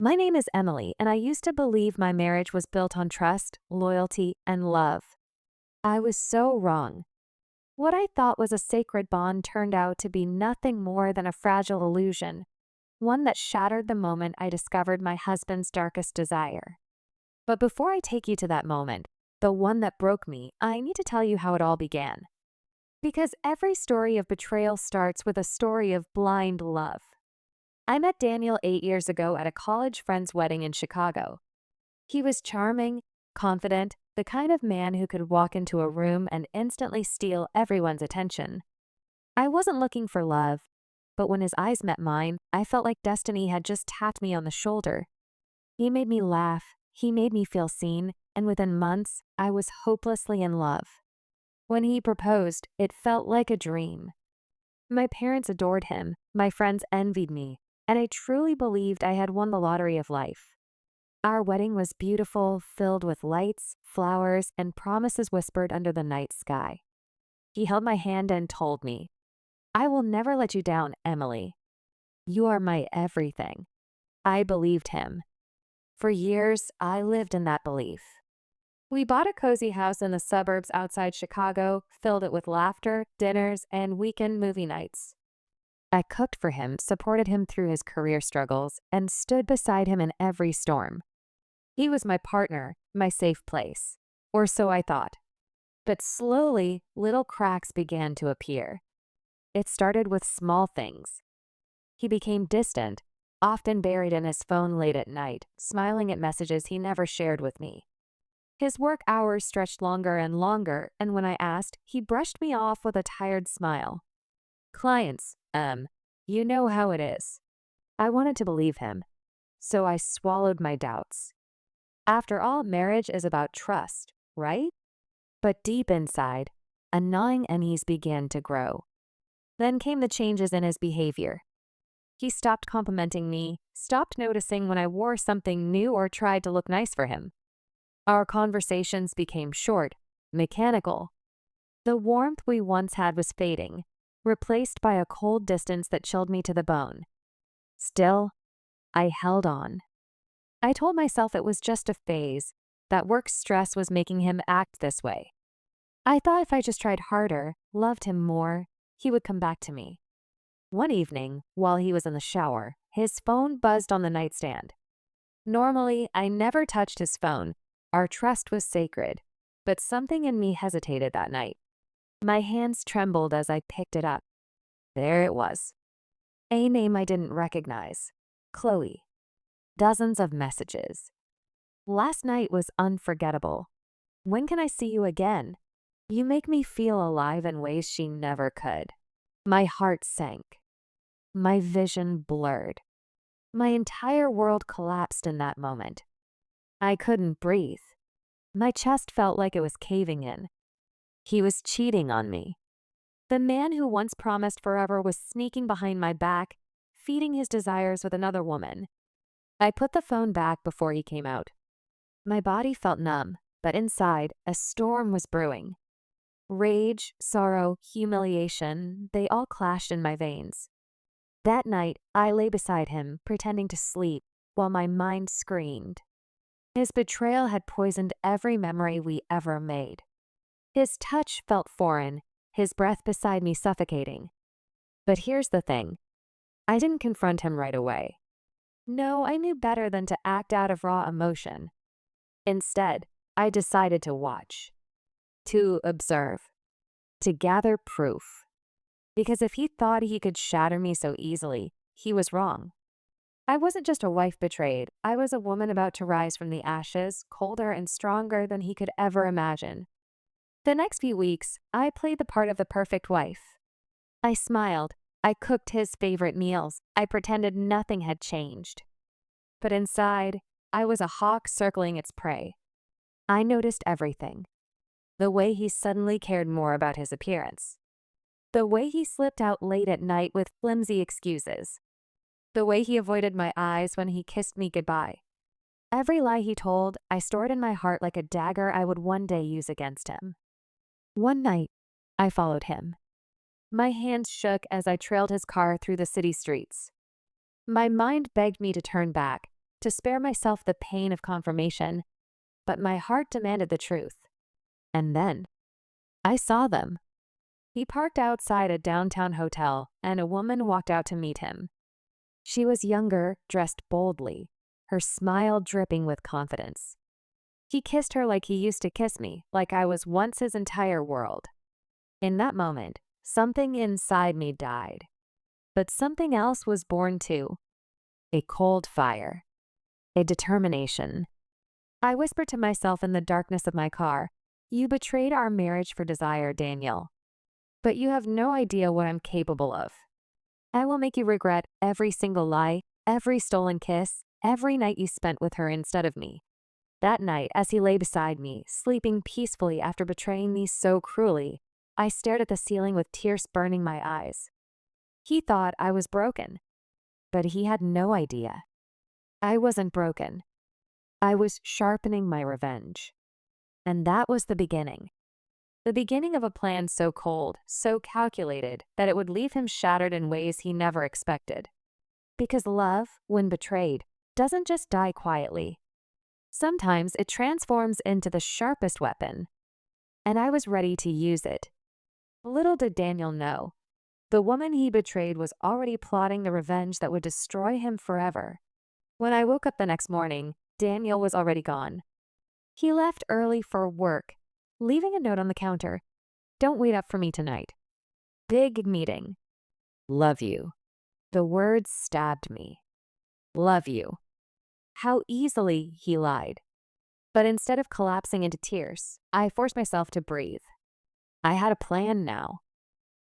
My name is Emily, and I used to believe my marriage was built on trust, loyalty, and love. I was so wrong. What I thought was a sacred bond turned out to be nothing more than a fragile illusion, one that shattered the moment I discovered my husband's darkest desire. But before I take you to that moment, the one that broke me, I need to tell you how it all began. Because every story of betrayal starts with a story of blind love. I met Daniel 8 years ago at a college friend's wedding in Chicago. He was charming, confident, the kind of man who could walk into a room and instantly steal everyone's attention. I wasn't looking for love, but when his eyes met mine, I felt like destiny had just tapped me on the shoulder. He made me laugh, he made me feel seen, and within months, I was hopelessly in love. When he proposed, it felt like a dream. My parents adored him, my friends envied me, and I truly believed I had won the lottery of life. Our wedding was beautiful, filled with lights, flowers, and promises whispered under the night sky. He held my hand and told me, "I will never let you down, Emily. You are my everything." I believed him. For years, I lived in that belief. We bought a cozy house in the suburbs outside Chicago, filled it with laughter, dinners, and weekend movie nights. I cooked for him, supported him through his career struggles, and stood beside him in every storm. He was my partner, my safe place. Or so I thought. But slowly, little cracks began to appear. It started with small things. He became distant, often buried in his phone late at night, smiling at messages he never shared with me. His work hours stretched longer and longer, and when I asked, he brushed me off with a tired smile. "Clients, you know how it is." I wanted to believe him, so I swallowed my doubts. After all, marriage is about trust, right? But deep inside, a gnawing unease began to grow. Then came the changes in his behavior. He stopped complimenting me, stopped noticing when I wore something new or tried to look nice for him. Our conversations became short, mechanical. The warmth we once had was fading, replaced by a cold distance that chilled me to the bone. Still, I held on. I told myself it was just a phase, that work stress was making him act this way. I thought if I just tried harder, loved him more, he would come back to me. One evening, while he was in the shower, his phone buzzed on the nightstand. Normally, I never touched his phone. Our trust was sacred, but something in me hesitated that night. My hands trembled as I picked it up. There it was. A name I didn't recognize. Chloe. Dozens of messages. "Last night was unforgettable. When can I see you again? You make me feel alive in ways she never could." My heart sank. My vision blurred. My entire world collapsed in that moment. I couldn't breathe. My chest felt like it was caving in. He was cheating on me. The man who once promised forever was sneaking behind my back, feeding his desires with another woman. I put the phone back before he came out. My body felt numb, but inside, a storm was brewing. Rage, sorrow, humiliation, they all clashed in my veins. That night, I lay beside him, pretending to sleep, while my mind screamed. His betrayal had poisoned every memory we ever made. His touch felt foreign, his breath beside me suffocating. But here's the thing. I didn't confront him right away. No, I knew better than to act out of raw emotion. Instead, I decided to watch, to observe, to gather proof. Because if he thought he could shatter me so easily, he was wrong. I wasn't just a wife betrayed, I was a woman about to rise from the ashes, colder and stronger than he could ever imagine. The next few weeks, I played the part of the perfect wife. I smiled, I cooked his favorite meals, I pretended nothing had changed. But inside, I was a hawk circling its prey. I noticed everything. The way he suddenly cared more about his appearance. The way he slipped out late at night with flimsy excuses. The way he avoided my eyes when he kissed me goodbye. Every lie he told, I stored in my heart like a dagger I would one day use against him. One night, I followed him. My hands shook as I trailed his car through the city streets. My mind begged me to turn back, to spare myself the pain of confirmation, but my heart demanded the truth. And then, I saw them. He parked outside a downtown hotel, and a woman walked out to meet him. She was younger, dressed boldly, her smile dripping with confidence. He kissed her like he used to kiss me, like I was once his entire world. In that moment, something inside me died. But something else was born too. A cold fire. A determination. I whispered to myself in the darkness of my car, "You betrayed our marriage for desire, Daniel. But you have no idea what I'm capable of. I will make you regret every single lie, every stolen kiss, every night you spent with her instead of me." That night, as he lay beside me, sleeping peacefully after betraying me so cruelly, I stared at the ceiling with tears burning my eyes. He thought I was broken, but he had no idea. I wasn't broken. I was sharpening my revenge. And that was the beginning. The beginning of a plan so cold, so calculated, that it would leave him shattered in ways he never expected. Because love, when betrayed, doesn't just die quietly. Sometimes it transforms into the sharpest weapon. And I was ready to use it. Little did Daniel know, the woman he betrayed was already plotting the revenge that would destroy him forever. When I woke up the next morning, Daniel was already gone. He left early for work, leaving a note on the counter. "Don't wait up for me tonight. Big meeting. Love you." The words stabbed me. Love you. How easily he lied. But instead of collapsing into tears, I forced myself to breathe. I had a plan now.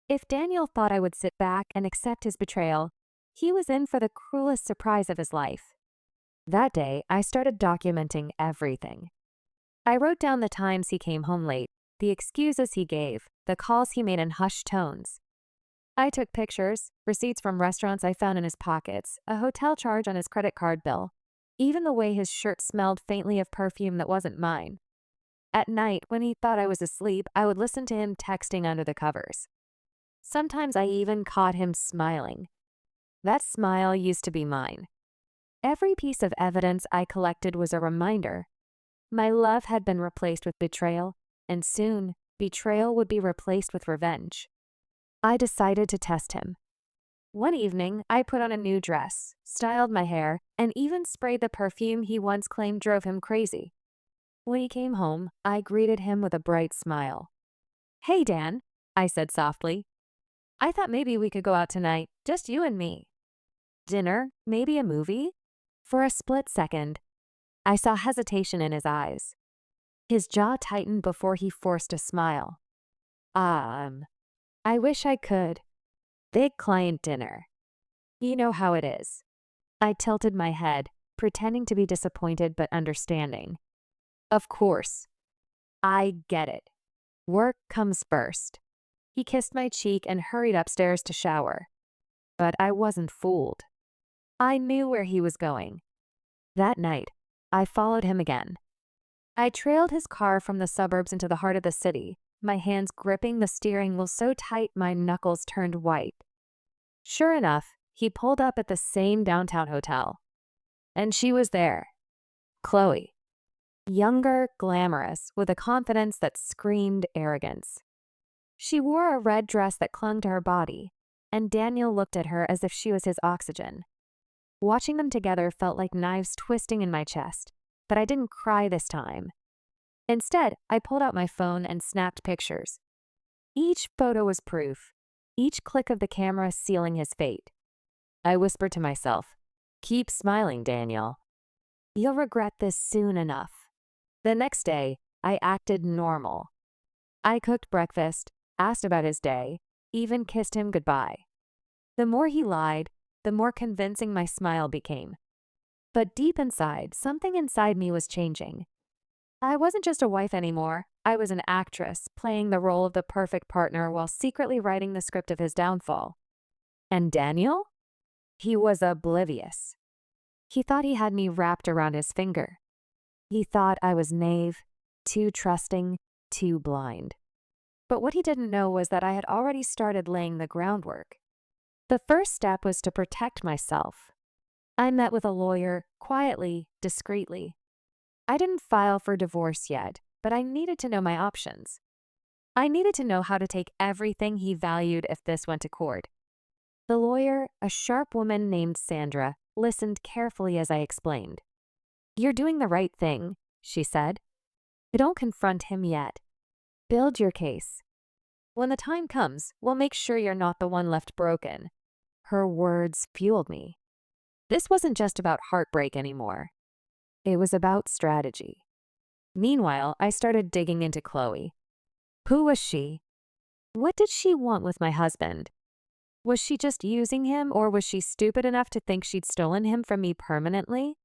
If Daniel thought I would sit back and accept his betrayal, he was in for the cruelest surprise of his life. That day, I started documenting everything. I wrote down the times he came home late, the excuses he gave, the calls he made in hushed tones. I took pictures, receipts from restaurants I found in his pockets, a hotel charge on his credit card bill, even the way his shirt smelled faintly of perfume that wasn't mine. At night, when he thought I was asleep, I would listen to him texting under the covers. Sometimes I even caught him smiling. That smile used to be mine. Every piece of evidence I collected was a reminder. My love had been replaced with betrayal, and soon, betrayal would be replaced with revenge. I decided to test him. One evening, I put on a new dress, styled my hair, and even sprayed the perfume he once claimed drove him crazy. When he came home, I greeted him with a bright smile. "Hey, Dan," I said softly. "I thought maybe we could go out tonight, just you and me. Dinner, maybe a movie?" For a split second, I saw hesitation in his eyes. His jaw tightened before he forced a smile. I wish I could. Big client dinner. You know how it is." I tilted my head, pretending to be disappointed but understanding. "Of course. I get it. Work comes first." He kissed my cheek and hurried upstairs to shower. But I wasn't fooled. I knew where he was going. That night, I followed him again. I trailed his car from the suburbs into the heart of the city, my hands gripping the steering wheel so tight my knuckles turned white. Sure enough, he pulled up at the same downtown hotel. And she was there. Chloe. Younger, glamorous, with a confidence that screamed arrogance. She wore a red dress that clung to her body, and Daniel looked at her as if she was his oxygen. Watching them together felt like knives twisting in my chest, but I didn't cry this time. Instead, I pulled out my phone and snapped pictures. Each photo was proof, each click of the camera sealing his fate. I whispered to myself, "Keep smiling, Daniel. You'll regret this soon enough." The next day, I acted normal. I cooked breakfast, asked about his day, even kissed him goodbye. The more he lied, the more convincing my smile became. But deep inside, something inside me was changing. I wasn't just a wife anymore. I was an actress, playing the role of the perfect partner while secretly writing the script of his downfall. And Daniel? He was oblivious. He thought he had me wrapped around his finger. He thought I was naive, too trusting, too blind. But what he didn't know was that I had already started laying the groundwork. The first step was to protect myself. I met with a lawyer, quietly, discreetly. I didn't file for divorce yet, but I needed to know my options. I needed to know how to take everything he valued if this went to court. The lawyer, a sharp woman named Sandra, listened carefully as I explained. "You're doing the right thing," she said. "But don't confront him yet. Build your case. When the time comes, we'll make sure you're not the one left broken." Her words fueled me. This wasn't just about heartbreak anymore. It was about strategy. Meanwhile, I started digging into Chloe. Who was she? What did she want with my husband? Was she just using him, or was she stupid enough to think she'd stolen him from me permanently?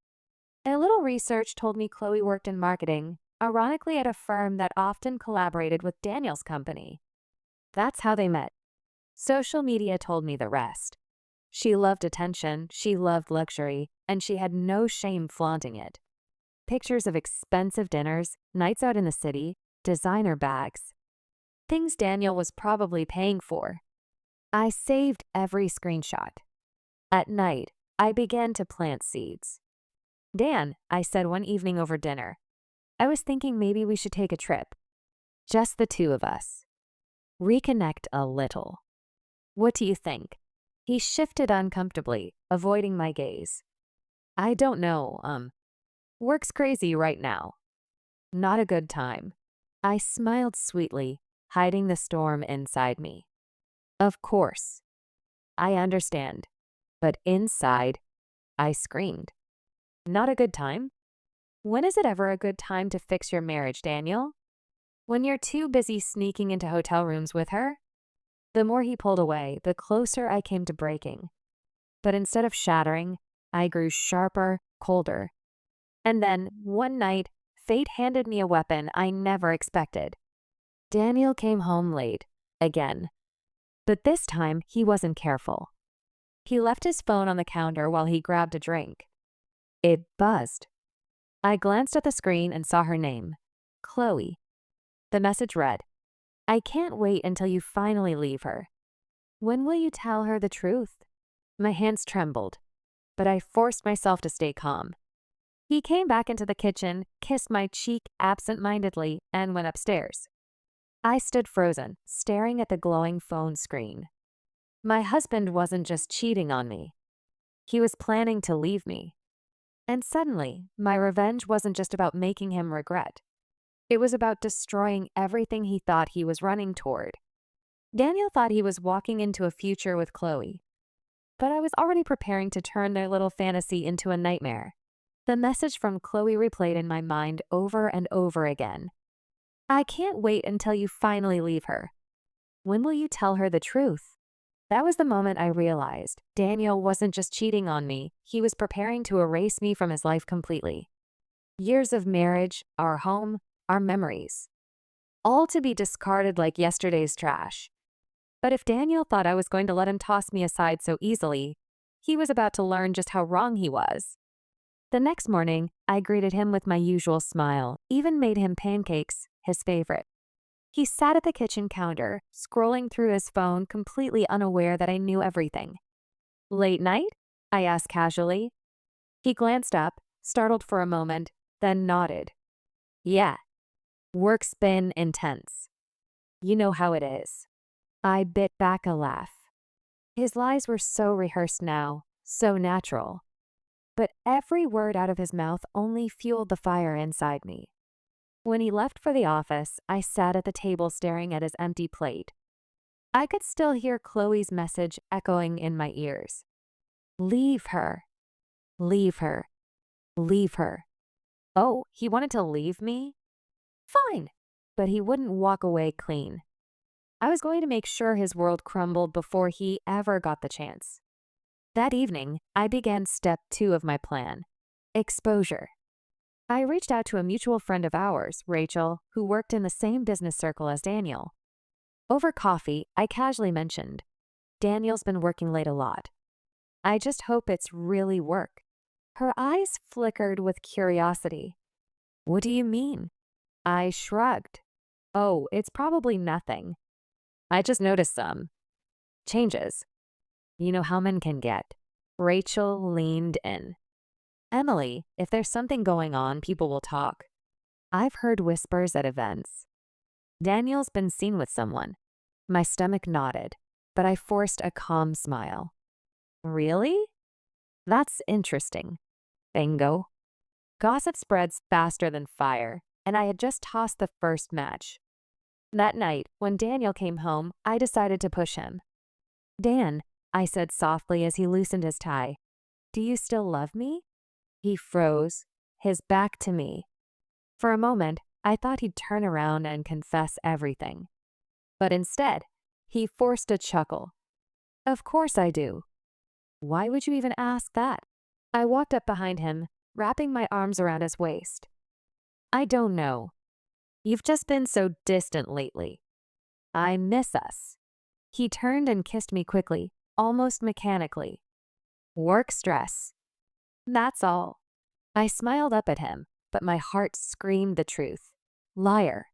A little research told me Chloe worked in marketing, ironically at a firm that often collaborated with Daniel's company. That's how they met. Social media told me the rest. She loved attention, she loved luxury, and she had no shame flaunting it. Pictures of expensive dinners, nights out in the city, designer bags. Things Daniel was probably paying for. I saved every screenshot. At night, I began to plant seeds. "Dan," I said one evening over dinner, "I was thinking maybe we should take a trip. Just the two of us. Reconnect a little. What do you think?" He shifted uncomfortably, avoiding my gaze. "I don't know, work's crazy right now. Not a good time." I smiled sweetly, hiding the storm inside me. Of course. I understand. But inside, I screamed. "Not a good time? When is it ever a good time to fix your marriage, Daniel? When you're too busy sneaking into hotel rooms with her?" The more he pulled away, the closer I came to breaking. But instead of shattering, I grew sharper, colder. And then, one night, fate handed me a weapon I never expected. Daniel came home late, again. But this time, he wasn't careful. He left his phone on the counter while he grabbed a drink. It buzzed. I glanced at the screen and saw her name, Chloe. The message read, "I can't wait until you finally leave her. When will you tell her the truth?" My hands trembled, but I forced myself to stay calm. He came back into the kitchen, kissed my cheek absent-mindedly, and went upstairs. I stood frozen, staring at the glowing phone screen. My husband wasn't just cheating on me. He was planning to leave me. And suddenly, my revenge wasn't just about making him regret. It was about destroying everything he thought he was running toward. Daniel thought he was walking into a future with Chloe, but I was already preparing to turn their little fantasy into a nightmare. The message from Chloe replayed in my mind over and over again. "I can't wait until you finally leave her. When will you tell her the truth?" That was the moment I realized Daniel wasn't just cheating on me, he was preparing to erase me from his life completely. Years of marriage, our home, our memories. All to be discarded like yesterday's trash. But if Daniel thought I was going to let him toss me aside so easily, he was about to learn just how wrong he was. The next morning, I greeted him with my usual smile, even made him pancakes, his favorite. He sat at the kitchen counter, scrolling through his phone, completely unaware that I knew everything. "Late night?" I asked casually. He glanced up, startled for a moment, then nodded. "Yeah, work's been intense. You know how it is." I bit back a laugh. His lies were so rehearsed now, so natural. But every word out of his mouth only fueled the fire inside me. When he left for the office, I sat at the table staring at his empty plate. I could still hear Chloe's message echoing in my ears. "Leave her. Leave her. Leave her." Oh, he wanted to leave me? Fine. But he wouldn't walk away clean. I was going to make sure his world crumbled before he ever got the chance. That evening, I began step 2 of my plan, exposure. I reached out to a mutual friend of ours, Rachel, who worked in the same business circle as Daniel. Over coffee, I casually mentioned, "Daniel's been working late a lot. I just hope it's really work." Her eyes flickered with curiosity. "What do you mean?" I shrugged. "Oh, it's probably nothing. I just noticed some changes. You know how men can get." Rachel leaned in. Emily, if there's something going on, people will talk. I've heard whispers at events. Daniel's been seen with someone. My stomach nodded, but I forced a calm smile. Really? That's interesting. Bingo. Gossip spreads faster than fire, and I had just tossed the first match. That night, when Daniel came home, I decided to push him. Dan, I said softly as he loosened his tie, do you still love me? He froze, his back to me. For a moment, I thought he'd turn around and confess everything. But instead, he forced a chuckle. Of course I do. Why would you even ask that? I walked up behind him, wrapping my arms around his waist. I don't know. You've just been so distant lately. I miss us. He turned and kissed me quickly, almost mechanically. Work stress. That's all. I smiled up at him, but my heart screamed the truth. Liar.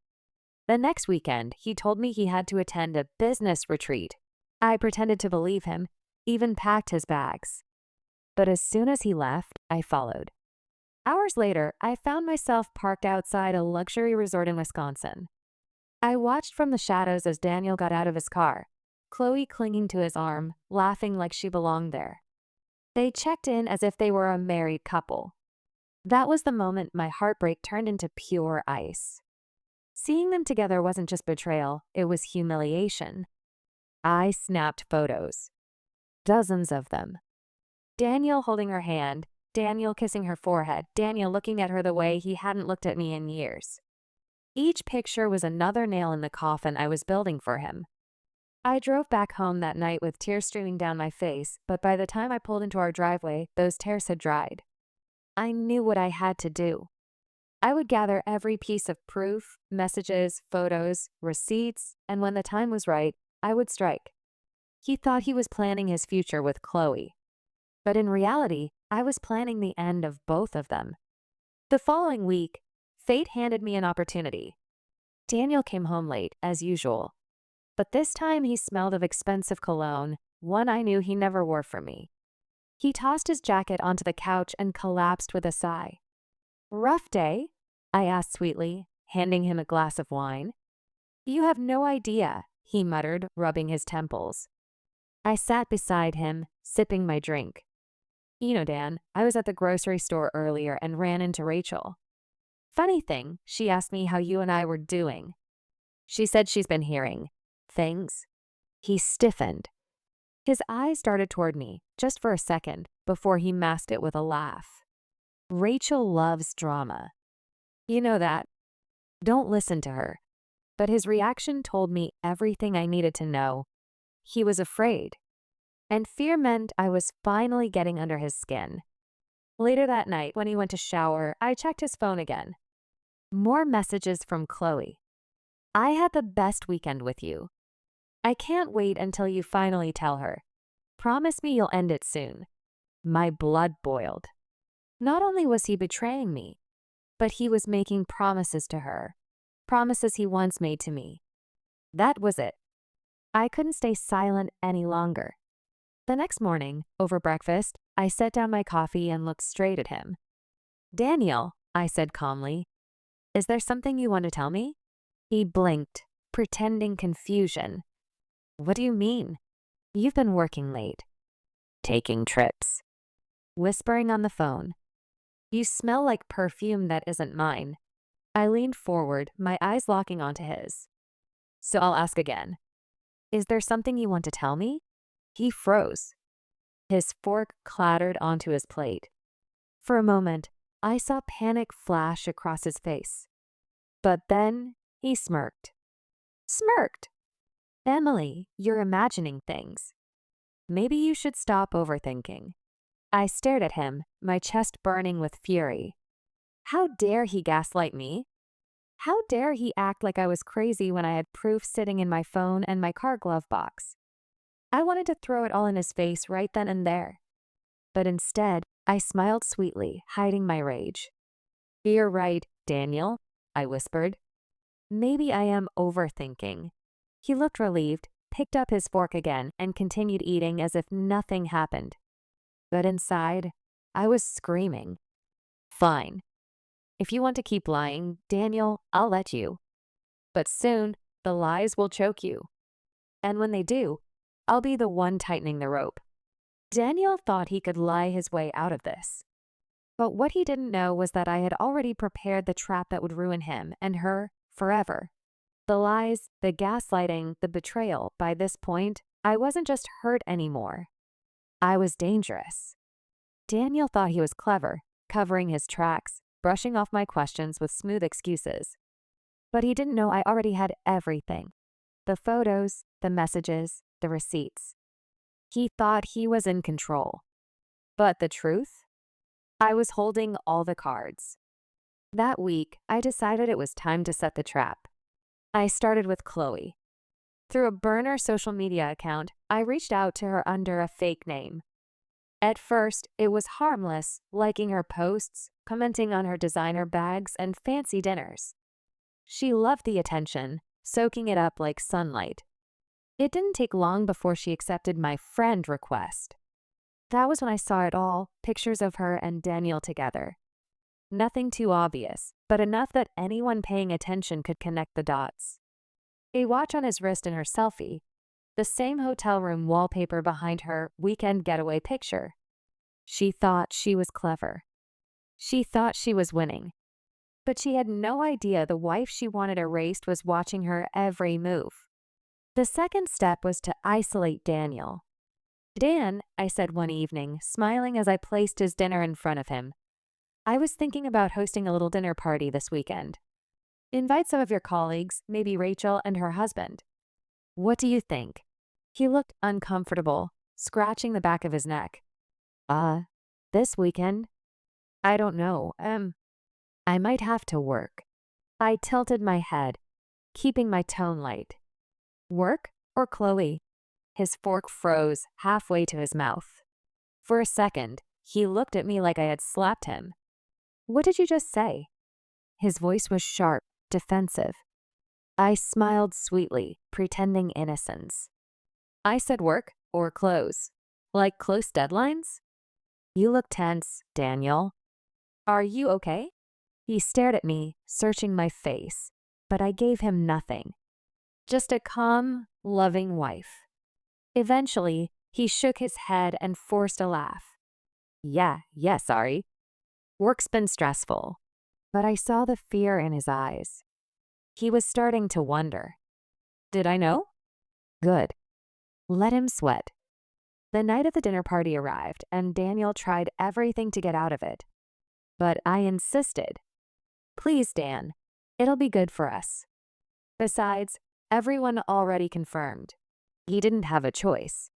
The next weekend, he told me he had to attend a business retreat. I pretended to believe him, even packed his bags. But as soon as he left, I followed. Hours later, I found myself parked outside a luxury resort in Wisconsin. I watched from the shadows as Daniel got out of his car, Chloe clinging to his arm, laughing like she belonged there. They checked in as if they were a married couple. That was the moment my heartbreak turned into pure ice. Seeing them together wasn't just betrayal, it was humiliation. I snapped photos. Dozens of them. Daniel holding her hand, Daniel kissing her forehead, Daniel looking at her the way he hadn't looked at me in years. Each picture was another nail in the coffin I was building for him. I drove back home that night with tears streaming down my face, but by the time I pulled into our driveway, those tears had dried. I knew what I had to do. I would gather every piece of proof, messages, photos, receipts, and when the time was right, I would strike. He thought he was planning his future with Chloe. But in reality, I was planning the end of both of them. The following week, fate handed me an opportunity. Daniel came home late, as usual. But this time he smelled of expensive cologne, one I knew he never wore for me. He tossed his jacket onto the couch and collapsed with a sigh. Rough day? I asked sweetly, handing him a glass of wine. You have no idea, he muttered, rubbing his temples. I sat beside him, sipping my drink. You know, Dan, I was at the grocery store earlier and ran into Rachel. Funny thing, she asked me how you and I were doing. She said she's been hearing things. He stiffened. His eyes darted toward me, just for a second, before he masked it with a laugh. Rachel loves drama. You know that. Don't listen to her. But his reaction told me everything I needed to know. He was afraid. And fear meant I was finally getting under his skin. Later that night, when he went to shower, I checked his phone again. More messages from Chloe. I had the best weekend with you. I can't wait until you finally tell her. Promise me you'll end it soon. My blood boiled. Not only was he betraying me, but he was making promises to her. Promises he once made to me. That was it. I couldn't stay silent any longer. The next morning, over breakfast, I set down my coffee and looked straight at him. Daniel, I said calmly, is there something you want to tell me? He blinked, pretending confusion. What do you mean? You've been working late. Taking trips. Whispering on the phone. You smell like perfume that isn't mine. I leaned forward, my eyes locking onto his. So I'll ask again. Is there something you want to tell me? He froze. His fork clattered onto his plate. For a moment, I saw panic flash across his face. But then he smirked. Smirked! Emily, you're imagining things. Maybe you should stop overthinking. I stared at him, my chest burning with fury. How dare he gaslight me? How dare he act like I was crazy when I had proof sitting in my phone and my car glove box? I wanted to throw it all in his face right then and there. But instead, I smiled sweetly, hiding my rage. You're right, Daniel, I whispered. Maybe I am overthinking. He looked relieved, picked up his fork again, and continued eating as if nothing happened. But inside, I was screaming. Fine. If you want to keep lying, Daniel, I'll let you. But soon, the lies will choke you. And when they do, I'll be the one tightening the rope. Daniel thought he could lie his way out of this. But what he didn't know was that I had already prepared the trap that would ruin him and her forever. The lies, the gaslighting, the betrayal, by this point, I wasn't just hurt anymore. I was dangerous. Daniel thought he was clever, covering his tracks, brushing off my questions with smooth excuses. But he didn't know I already had everything. The photos, the messages, the receipts. He thought he was in control. But the truth? I was holding all the cards. That week, I decided it was time to set the trap. I started with Chloe. Through a burner social media account, I reached out to her under a fake name. At first, it was harmless, liking her posts, commenting on her designer bags and fancy dinners. She loved the attention, soaking it up like sunlight. It didn't take long before she accepted my friend request. That was when I saw it all, pictures of her and Daniel together. Nothing too obvious, but enough that anyone paying attention could connect the dots. A watch on his wrist in her selfie, the same hotel room wallpaper behind her weekend getaway picture. She thought she was clever. She thought she was winning. But she had no idea the wife she wanted erased was watching her every move. The second step was to isolate Daniel. Dan, I said one evening, smiling as I placed his dinner in front of him. I was thinking about hosting a little dinner party this weekend. Invite some of your colleagues, maybe Rachel and her husband. What do you think? He looked uncomfortable, scratching the back of his neck. This weekend? I don't know, I might have to work. I tilted my head, keeping my tone light. Work or Chloe? His fork froze halfway to his mouth. For a second, he looked at me like I had slapped him. What did you just say? His voice was sharp, defensive. I smiled sweetly, pretending innocence. I said work or close. Like close deadlines? You look tense, Daniel. Are you okay? He stared at me, searching my face, but I gave him nothing. Just a calm, loving wife. Eventually, he shook his head and forced a laugh. Yeah, sorry. Work's been stressful. But I saw the fear in his eyes. He was starting to wonder. Did I know? Good. Let him sweat. The night of the dinner party arrived, and Daniel tried everything to get out of it. But I insisted. Please, Dan. It'll be good for us. Besides, everyone already confirmed. He didn't have a choice.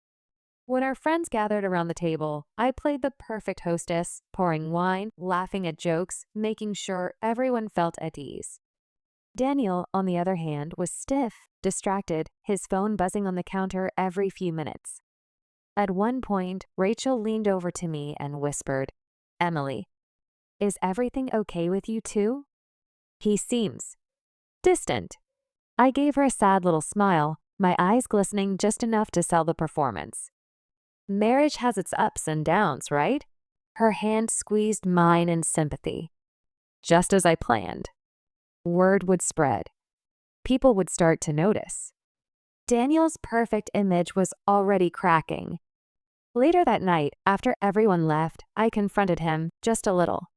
When our friends gathered around the table, I played the perfect hostess, pouring wine, laughing at jokes, making sure everyone felt at ease. Daniel, on the other hand, was stiff, distracted, his phone buzzing on the counter every few minutes. At one point, Rachel leaned over to me and whispered, Emily, is everything okay with you too? He seems distant. I gave her a sad little smile, my eyes glistening just enough to sell the performance. Marriage has its ups and downs, right? Her hand squeezed mine in sympathy. Just as I planned. Word would spread. People would start to notice. Daniel's perfect image was already cracking. Later that night, after everyone left, I confronted him just a little.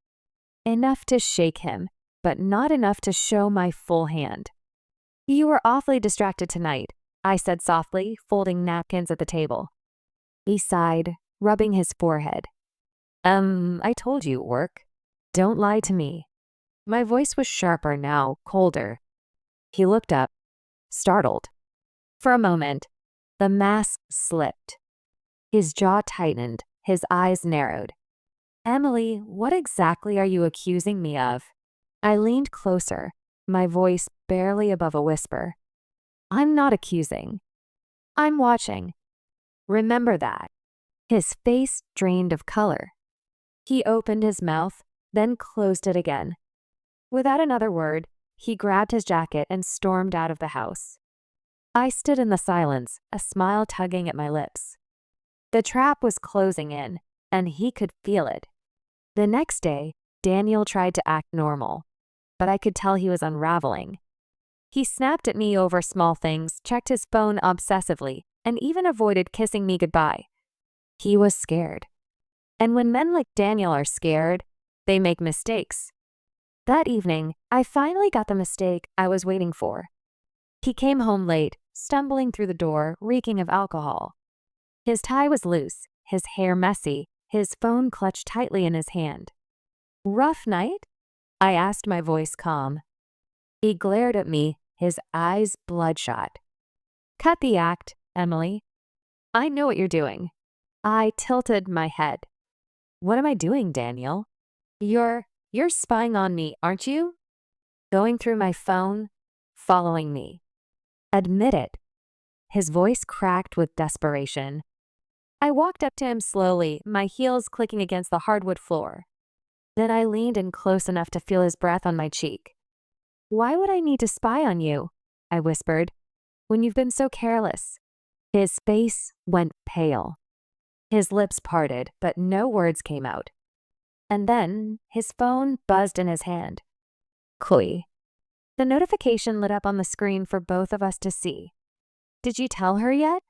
Enough to shake him, but not enough to show my full hand. You were awfully distracted tonight, I said softly, folding napkins at the table. He sighed, rubbing his forehead. I told you, work. Don't lie to me. My voice was sharper now, colder. He looked up, startled. For a moment, the mask slipped. His jaw tightened, his eyes narrowed. Emily, what exactly are you accusing me of? I leaned closer, my voice barely above a whisper. I'm not accusing. I'm watching. Remember that. His face drained of color. He opened his mouth, then closed it again. Without another word, he grabbed his jacket and stormed out of the house. I stood in the silence, a smile tugging at my lips. The trap was closing in, and he could feel it. The next day, Daniel tried to act normal, but I could tell he was unraveling. He snapped at me over small things, checked his phone obsessively, and even avoided kissing me goodbye. He was scared. And when men like Daniel are scared, they make mistakes. That evening, I finally got the mistake I was waiting for. He came home late, stumbling through the door, reeking of alcohol. His tie was loose, his hair messy, his phone clutched tightly in his hand. "Rough night?" I asked, my voice calm. He glared at me, his eyes bloodshot. "Cut the act, Emily. I know what you're doing." I tilted my head. "What am I doing, Daniel?" You're spying on me, aren't you?" "Going through my phone, following me." "Admit it." His voice cracked with desperation. I walked up to him slowly, my heels clicking against the hardwood floor. Then I leaned in close enough to feel his breath on my cheek. "Why would I need to spy on you?" I whispered, "when you've been so careless?" His face went pale. His lips parted, but no words came out. And then his phone buzzed in his hand. "Chloe." The notification lit up on the screen for both of us to see. "Did you tell her yet?"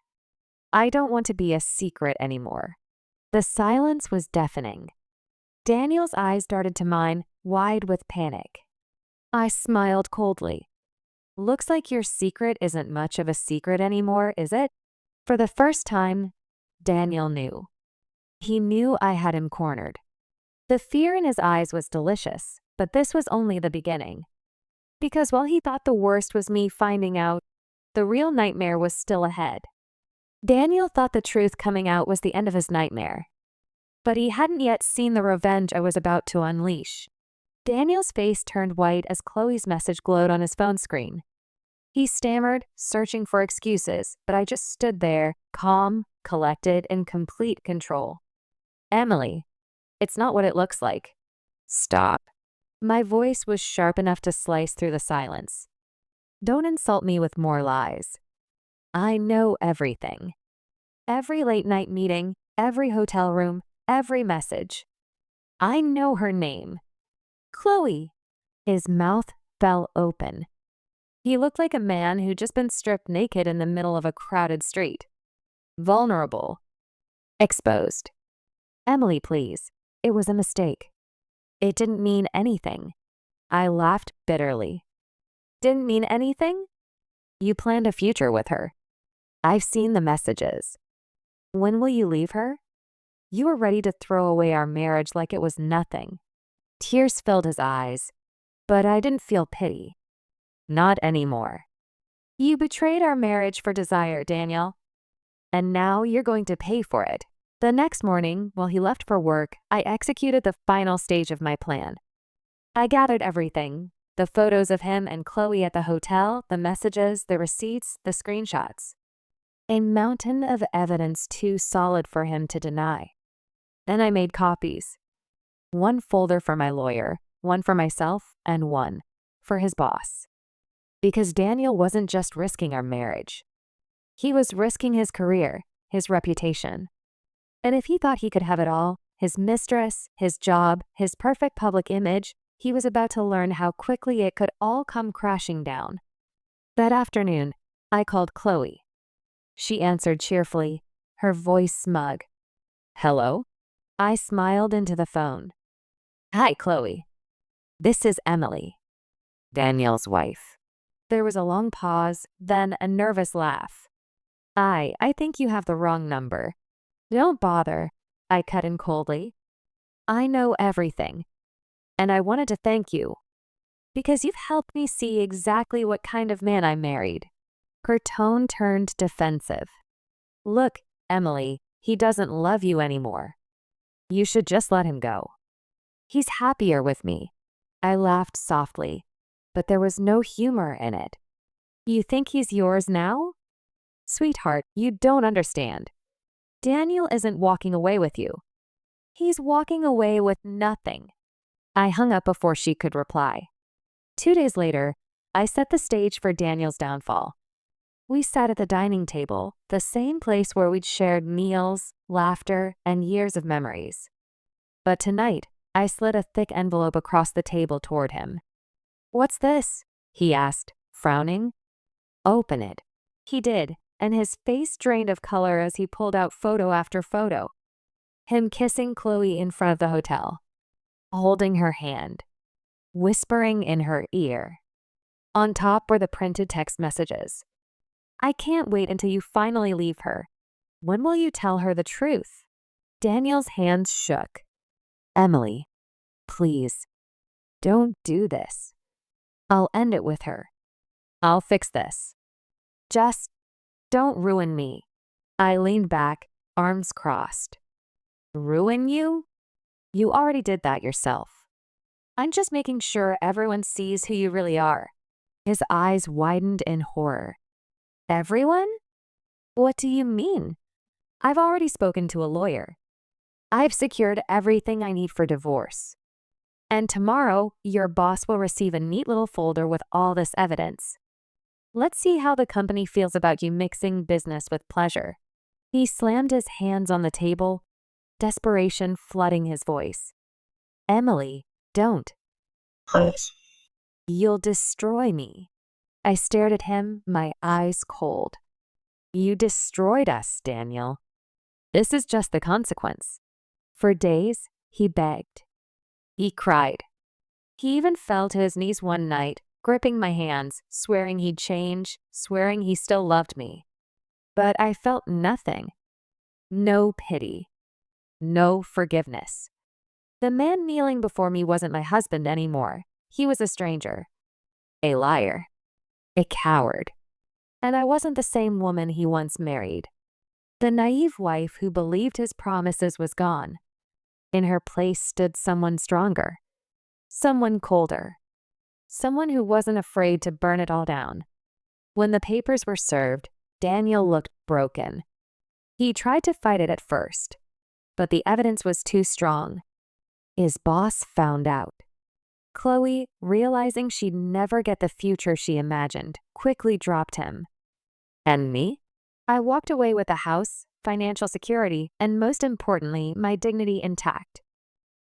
I don't want to be a secret anymore. The silence was deafening. Daniel's eyes darted to mine, wide with panic. I smiled coldly. "Looks like your secret isn't much of a secret anymore, is it?" For the first time, Daniel knew. He knew I had him cornered. The fear in his eyes was delicious, but this was only the beginning. Because while he thought the worst was me finding out, the real nightmare was still ahead. Daniel thought the truth coming out was the end of his nightmare. But he hadn't yet seen the revenge I was about to unleash. Daniel's face turned white as Chloe's message glowed on his phone screen. He stammered, searching for excuses, but I just stood there, calm, collected, in complete control. "Emily, it's not what it looks like." "Stop." My voice was sharp enough to slice through the silence. "Don't insult me with more lies. I know everything. Every late-night meeting, every hotel room, every message. I know her name. Chloe." His mouth fell open. He looked like a man who'd just been stripped naked in the middle of a crowded street. Vulnerable. Exposed. "Emily, please. It was a mistake." "It didn't mean anything." I laughed bitterly. "Didn't mean anything?" "You planned a future with her. I've seen the messages. When will you leave her?" "You were ready to throw away our marriage like it was nothing." Tears filled his eyes, but I didn't feel pity. "Not anymore. You betrayed our marriage for desire, Daniel. And now you're going to pay for it." The next morning, while he left for work, I executed the final stage of my plan. I gathered everything: the photos of him and Chloe at the hotel, the messages, the receipts, the screenshots. A mountain of evidence too solid for him to deny. Then I made copies. One folder for my lawyer, one for myself, and one for his boss. Because Daniel wasn't just risking our marriage. He was risking his career, his reputation. And if he thought he could have it all, his mistress, his job, his perfect public image, he was about to learn how quickly it could all come crashing down. That afternoon, I called Chloe. She answered cheerfully, her voice smug. "Hello?" I smiled into the phone. "Hi, Chloe. This is Emily, Daniel's wife." There was a long pause, then a nervous laugh. I think you have the wrong number." "Don't bother," I cut in coldly. "I know everything. And I wanted to thank you. Because you've helped me see exactly what kind of man I married." Her tone turned defensive. "Look, Emily, he doesn't love you anymore. You should just let him go. He's happier with me." I laughed softly, but there was no humor in it. "You think he's yours now?" "Sweetheart, you don't understand. Daniel isn't walking away with you. He's walking away with nothing." I hung up before she could reply. 2 days later, I set the stage for Daniel's downfall. We sat at the dining table, the same place where we'd shared meals, laughter, and years of memories. But tonight, I slid a thick envelope across the table toward him. "What's this?" he asked, frowning. "Open it." He did, and his face drained of color as he pulled out photo after photo. Him kissing Chloe in front of the hotel, holding her hand, whispering in her ear. On top were the printed text messages. "I can't wait until you finally leave her. When will you tell her the truth?" Daniel's hands shook. "Emily, please, don't do this. I'll end it with her. I'll fix this. Just don't ruin me." I leaned back, arms crossed. "Ruin you? You already did that yourself. I'm just making sure everyone sees who you really are." His eyes widened in horror. "Everyone? What do you mean? I've already spoken to a lawyer. I've secured everything I need for divorce. And tomorrow, your boss will receive a neat little folder with all this evidence. Let's see how the company feels about you mixing business with pleasure." He slammed his hands on the table, desperation flooding his voice. "Emily, don't. You'll destroy me." I stared at him, my eyes cold. "You destroyed us, Daniel. This is just the consequence." For days, he begged. He cried. He even fell to his knees one night, gripping my hands, swearing he'd change, swearing he still loved me. But I felt nothing. No pity. No forgiveness. The man kneeling before me wasn't my husband anymore. He was a stranger. A liar. A coward. And I wasn't the same woman he once married. The naive wife who believed his promises was gone. In her place stood someone stronger. Someone colder. Someone who wasn't afraid to burn it all down. When the papers were served, Daniel looked broken. He tried to fight it at first, but the evidence was too strong. His boss found out. Chloe, realizing she'd never get the future she imagined, quickly dropped him. And me? I walked away with a house, financial security, and most importantly, my dignity intact.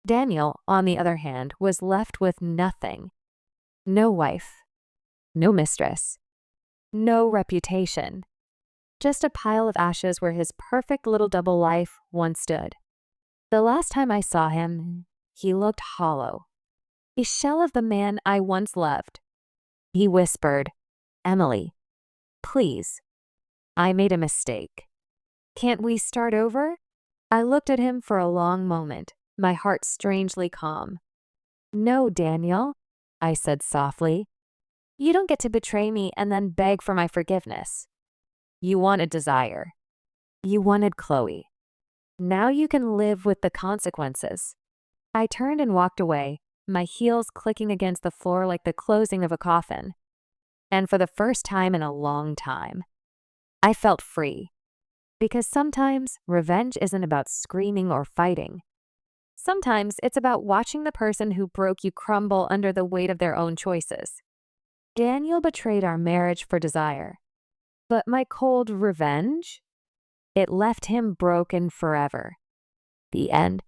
Daniel, on the other hand, was left with nothing. No wife. No mistress. No reputation. Just a pile of ashes where his perfect little double life once stood. The last time I saw him, he looked hollow. A shell of the man I once loved. He whispered, "Emily, please. I made a mistake. Can't we start over?" I looked at him for a long moment, my heart strangely calm. "No, Daniel," I said softly. "You don't get to betray me and then beg for my forgiveness. You wanted desire. You wanted Chloe. Now you can live with the consequences." I turned and walked away, my heels clicking against the floor like the closing of a coffin. And for the first time in a long time, I felt free. Because sometimes revenge isn't about screaming or fighting. Sometimes it's about watching the person who broke you crumble under the weight of their own choices. Daniel betrayed our marriage for desire. But my cold revenge? It left him broken forever. The end.